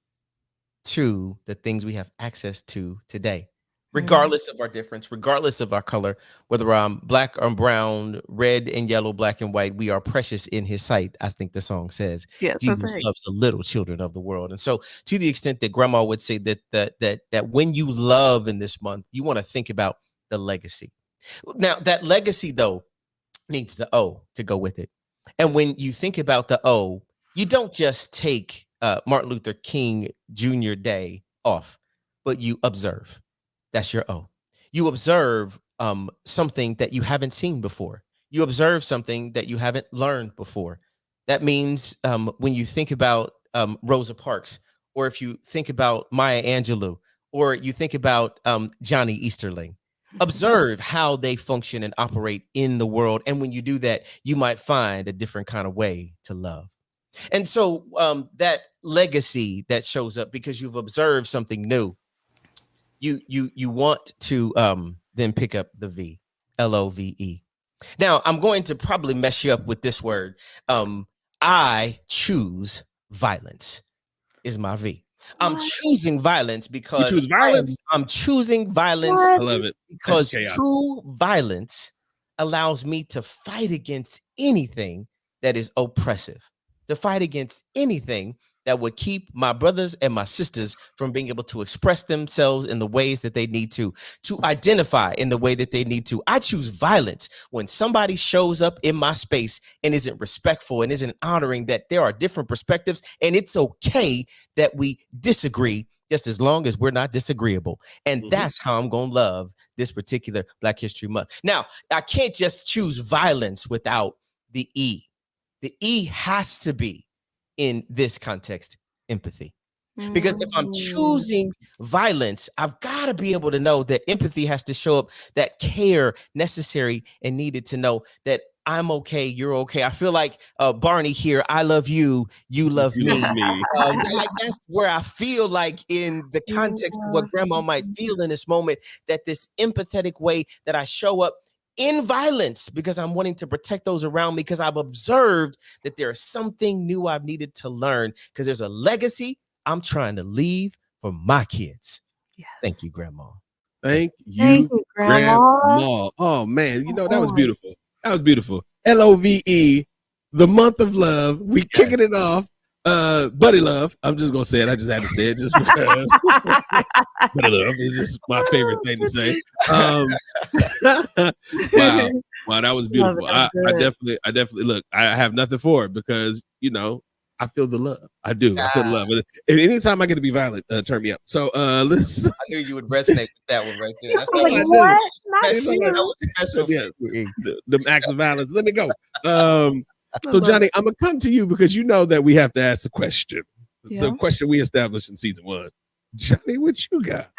to the things we have access to today, regardless of our difference, regardless of our color, whether I'm black or brown, red and yellow, black and white, we are precious in his sight. I think the song says, Yes, that's Jesus right. loves the little children of the world. And so to the extent that Grandma would say that when you love in this month, you want to think about the legacy. Now, that legacy, though, needs the O to go with it. And when you think about the O, you don't just take Martin Luther King Jr. Day off, but you observe. That's your O. You observe something that you haven't seen before. You observe something that you haven't learned before. That means when you think about Rosa Parks, or if you think about Maya Angelou, or you think about Johnny Easterling, observe how they function and operate in the world. And when you do that, you might find a different kind of way to love. And so that legacy that shows up because you've observed something new, you want to then pick up the V, LOVE. Now, I'm going to probably mess you up with this word. I choose violence is my V. I'm choosing violence You because choose violence. I'm choosing violence I love it. because That's chaos. true violence allows me to fight against anything that is oppressive, to fight against anything that would keep my brothers and my sisters from being able to express themselves in the ways that they need to identify in the way that they need to. I choose violence when somebody shows up in my space and isn't respectful and isn't honoring that there are different perspectives, and it's okay that we disagree just as long as we're not disagreeable. And that's how I'm going to love this particular Black History Month. Now, I can't just choose violence without the E. The E has to be, in this context, empathy. Because if I'm choosing violence, I've got to be able to know that empathy has to show up, that care necessary and needed to know that I'm okay, you're okay. I feel like Barney here, I love you, you love You me. love me. Like that's where I feel like in the context of what Grandma might feel in this moment, that this empathetic way that I show up in violence because I'm wanting to protect those around me, because I've observed that there is something new I've needed to learn, because there's a legacy I'm trying to leave for my kids. Yes. Thank you, Grandma. Thank you, Grandma. Oh man, that was beautiful. That was beautiful. LOVE, the month of love. We kicking it off. Buddy love. I'm just gonna say it. I just had to say it just because buddy love is just my favorite thing to say. Wow, that was beautiful. I definitely look. I have nothing for it because I feel the love. I do. I feel the love. And anytime I get to be violent, turn me up. So let's. I knew you would resonate with that one right there. That's like, what? Not you. That was special. Yeah, the acts of violence. Let me go. So Johnny, I'm gonna come to you because you know that we have to ask the question. Yeah. The question we established in season 1. Johnny, what you got?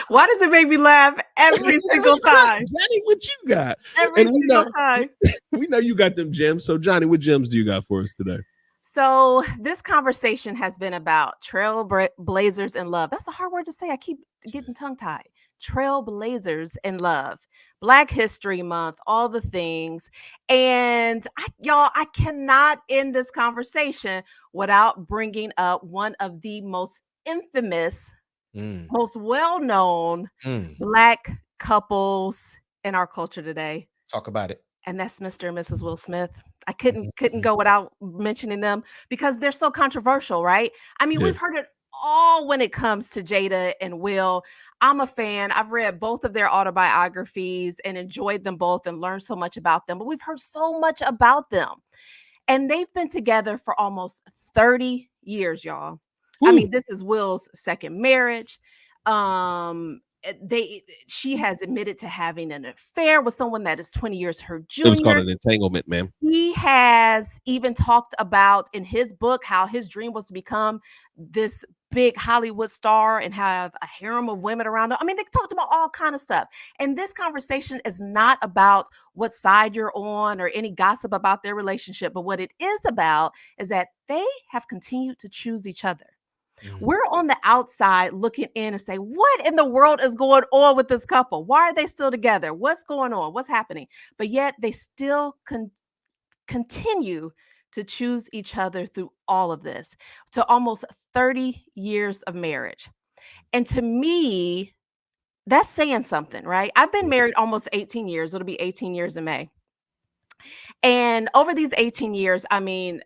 Why does it make me laugh every single time? Johnny, what you got? Every single time. We know you got them gems. So Johnny, what gems do you got for us today? So this conversation has been about trailblazers and love. That's a hard word to say. I keep getting tongue-tied. Trailblazers and love. Black History Month, all the things. And I cannot end this conversation without bringing up one of the most infamous, most well-known Black couples in our culture today. Talk about it. And that's Mr. and Mrs. Will Smith. I couldn't go without mentioning them because they're so controversial, right? I mean, we've heard it all when it comes to Jada and Will. I'm a fan. I've read both of their autobiographies and enjoyed them both and learned so much about them. But we've heard so much about them. And they've been together for almost 30 years, y'all. Ooh. I mean, this is Will's second marriage. she has admitted to having an affair with someone that is 20 years her It was called junior. an entanglement, ma'am. He has even talked about in his book how his dream was to become this big Hollywood star and have a harem of women around him. I mean, they talked about all kind of stuff. And this conversation is not about what side you're on or any gossip about their relationship, but what it is about is that they have continued to choose each other. We're on the outside looking in and say, what in the world is going on with this couple? Why are they still together? What's going on? What's happening? But yet they still continue to choose each other through all of this, to almost 30 years of marriage. And to me, that's saying something, right? I've been married almost 18 years. It'll be 18 years in May. And over these 18 years, I mean,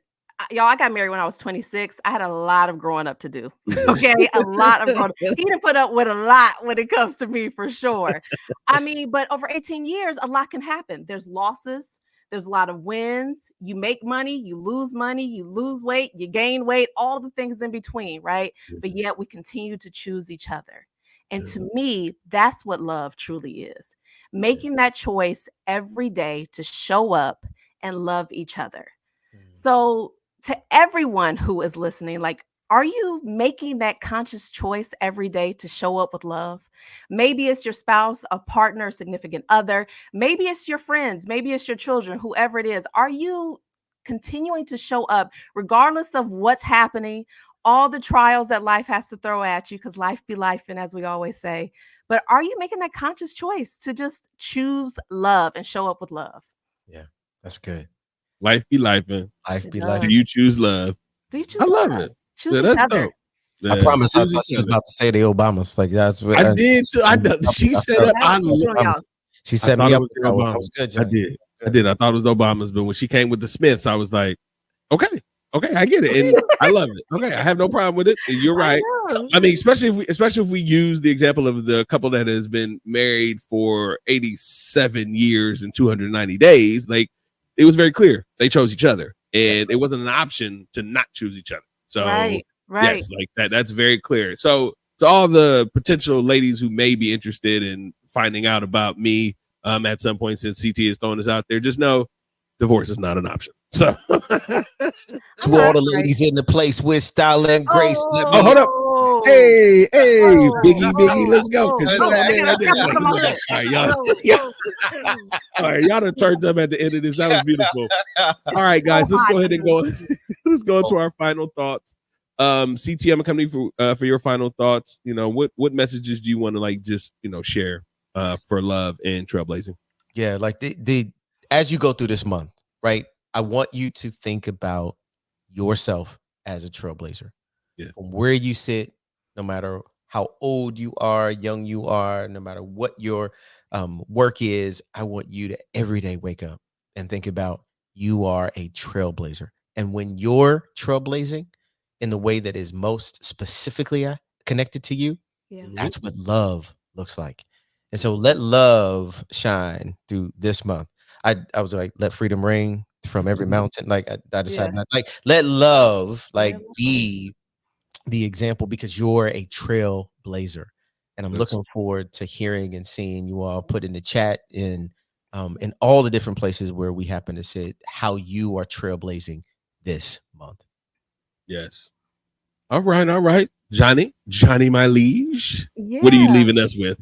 y'all, I got married when I was 26. I had a lot of growing up to do. Okay. A lot of growing up. He didn't put up with a lot when it comes to me, for sure. I mean, but over 18 years, a lot can happen. There's losses. There's a lot of wins. You make money, you lose weight, you gain weight, all the things in between, right? But yet we continue to choose each other. And to me, that's what love truly is. Making that choice every day to show up and love each other. So to everyone who is listening, like, are you making that conscious choice every day to show up with love? Maybe it's your spouse, a partner, significant other. Maybe it's your friends. Maybe it's your children, whoever it is. Are you continuing to show up regardless of what's happening, all the trials that life has to throw at you, because life be life, and as we always say, but are you making that conscious choice to just choose love and show up with love? Yeah, that's good. Life be life, man. Life be life. Do you choose love? Do you choose I love love? it. Choose Yeah, each that's other. dope. Yeah. I promise. I thought she was about to say the Obamas. Like that's what I did too. She set up. She set me up. That was good. I did. I thought it was the Obamas, but when she came with the Smiths, I was like, okay, I get it, and I love it. Okay, I have no problem with it. You're right. I mean, especially if we use the example of the couple that has been married for 87 years and 290 days, like it was very clear they chose each other, and it wasn't an option to not choose each other. So right. Yes, like that's very clear. So to all the potential ladies who may be interested in finding out about me at some point, since CT is throwing this out there, just know divorce is not an option. So to all the ladies in the place with style and grace. Hold up. Hey, Biggie, let's go. All right, y'all done turned up at the end of this. That was beautiful. All right, guys, let's go ahead and go. Let's go into our final thoughts. CT, I'm coming for your final thoughts. You know, what messages do you want to just share for love and trailblazing? Yeah, like the as you go through this month, right? I want you to think about yourself as a trailblazer. Yeah. From where you sit, no matter how old you are, young you are, no matter what your work is, I want you to every day wake up and think about you are a trailblazer. And when you're trailblazing in the way that is most specifically connected to you, that's what love looks like. And so let love shine through this month. I was like, let freedom ring from every mountain. Like I decided not let love be the example, because you're a trailblazer. And I'm looking forward to hearing and seeing you all put in the chat in all the different places where we happen to sit how you are trailblazing this month. Yes. All right. Johnny, my liege. Yeah. What are you leaving us with?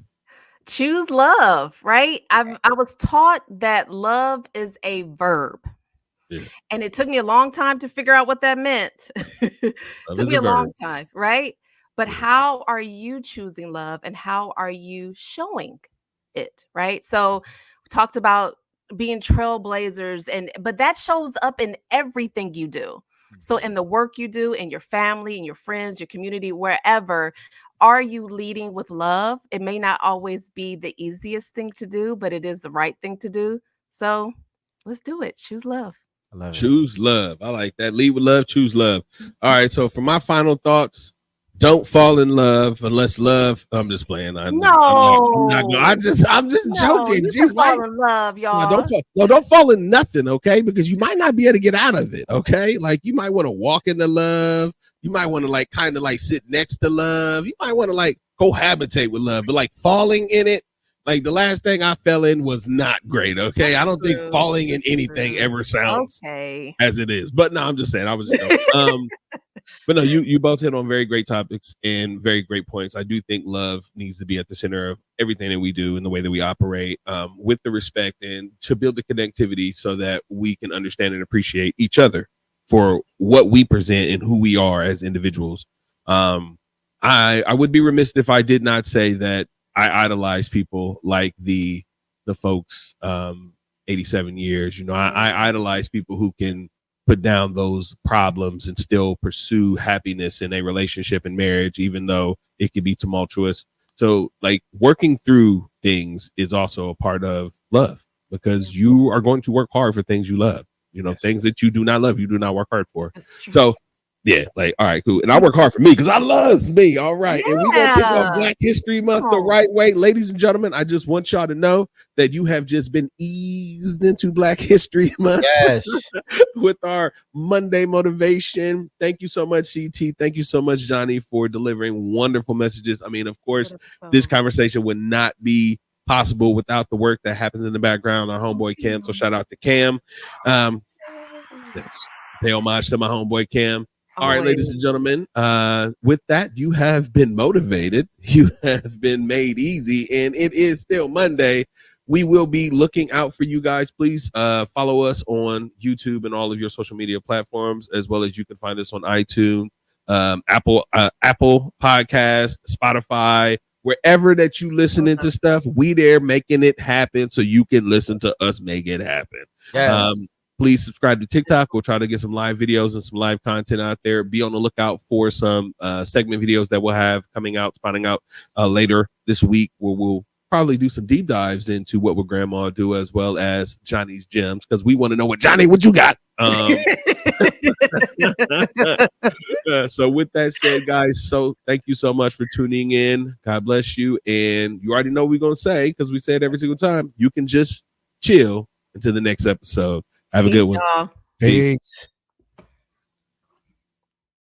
Choose love, right? I was taught that love is a verb. Yeah. And it took me a long time to figure out what that meant. It took me a long time, right? But how are you choosing love, and how are you showing it, right? So we talked about being trailblazers, but that shows up in everything you do. So in the work you do, in your family, in your friends, your community, wherever, are you leading with love? It may not always be the easiest thing to do, but it is the right thing to do. So let's do it. Choose love. I love it. Choose love. I like that. Lead with love, choose love. All right. So for my final thoughts, don't fall in love unless love. I'm just playing. I'm just joking. Just fall in love, y'all. Don't fall in nothing, okay? Because you might not be able to get out of it, okay? Like you might want to walk into love. You might want to kind of sit next to love. You might want to cohabitate with love, but like falling in it, like the last thing I fell in was not great. Okay. I don't think falling in anything ever sounds as it is, but no, I'm just saying, I was just joking. But no, you both hit on very great topics and very great points. I do think love needs to be at the center of everything that we do and the way that we operate, with the respect and to build the connectivity so that we can understand and appreciate each other for what we present and who we are as individuals. I would be remiss if I did not say that I idolize people like the folks, 87 years. You know, I idolize people who can put down those problems and still pursue happiness in a relationship and marriage, even though it can be tumultuous. So like working through things is also a part of love, because you are going to work hard for things you love. You know, things that you do not love, you do not work hard for. So yeah, like, all right, cool. And I work hard for me because I love me. All right. Yeah. And we're going to kick off Black History Month the right way. Ladies and gentlemen, I just want y'all to know that you have just been eased into Black History Month. Yes. With our Monday motivation. Thank you so much, CT. Thank you so much, Johnny, for delivering wonderful messages. I mean, of course, this conversation would not be possible without the work that happens in the background, our homeboy Cam. So shout out to Cam. Let's pay homage to my homeboy Cam. All right, ladies and gentlemen, with that, you have been motivated. You have been made easy, and it is still Monday. We will be looking out for you guys. Please follow us on YouTube and all of your social media platforms, as well as you can find us on iTunes, Apple Podcast, Spotify, wherever that you listening to stuff. We there making it happen so you can listen to us make it happen. Yes. Please subscribe to TikTok. We'll try to get some live videos and some live content out there. Be on the lookout for some segment videos that we'll have coming out, spawning out later this week, where we'll probably do some deep dives into what would grandma do, as well as Johnny's gems, because we want to know what you got. So with that said, guys, so thank you so much for tuning in. God bless you. And you already know what we're going to say, because we say it every single time. You can just chill until the next episode. Have a good one. Peace.